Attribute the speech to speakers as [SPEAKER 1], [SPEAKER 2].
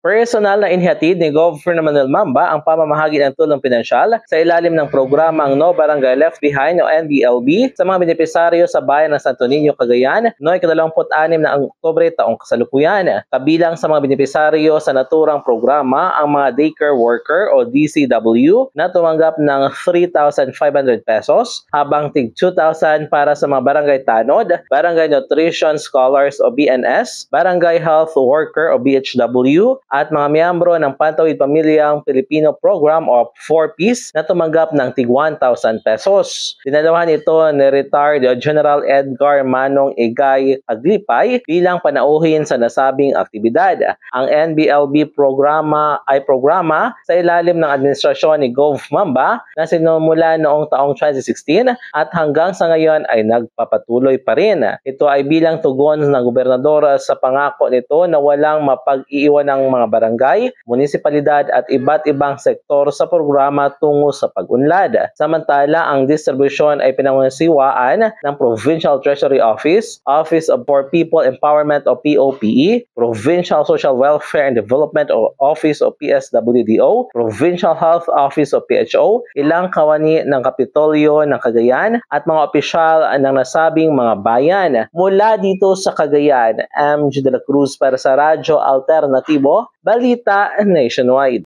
[SPEAKER 1] Personal na inihatid ni Gov. Manuel Mamba ang pamamahagi ng tulong pinansyal sa ilalim ng programang No Barangay Left Behind o NBLB sa mga benepisaryo sa bayan ng Santo Niño, Cagayan noong 26 na Oktubre taong kasalukuyan. Kabilang sa mga benepisaryo sa naturang programa ang mga daycare worker o DCW na tumanggap ng 3,500 pesos habang tig 2,000 para sa mga barangay tanod, barangay nutrition scholars o BNS, barangay health worker o BHW, at mga miyembro ng Pantawid Pamilyang Pilipino Program o 4Ps na tumanggap ng tig 1,000 pesos. Dinalawan ito ni Retired General Edgar Manong Egay Aglipay bilang panauhin sa nasabing aktibidad. Ang NBLB programa ay programa sa ilalim ng administrasyon ni Gov. Mamba na sinumula noong taong 2016 at hanggang sa ngayon ay nagpapatuloy pa rin. Ito ay bilang tugon ng gobernador sa pangako nito na walang mapag-iwan ng mga barangay, munisipalidad at iba't ibang sektor sa programa tungo sa pag-unlad. Samantala, ang distribusyon ay pinangungusiwaan ng Provincial Treasury Office, Office of Poor People Empowerment o POPE, Provincial Social Welfare and Development o Office o PSWDO, Provincial Health Office o PHO, ilang kawani ng Kapitolyo ng Cagayan at mga opisyal ng nasabing mga bayan. Mula dito sa Cagayan, MG de la Cruz para sa Radyo Alternatibo, Balita Nationwide.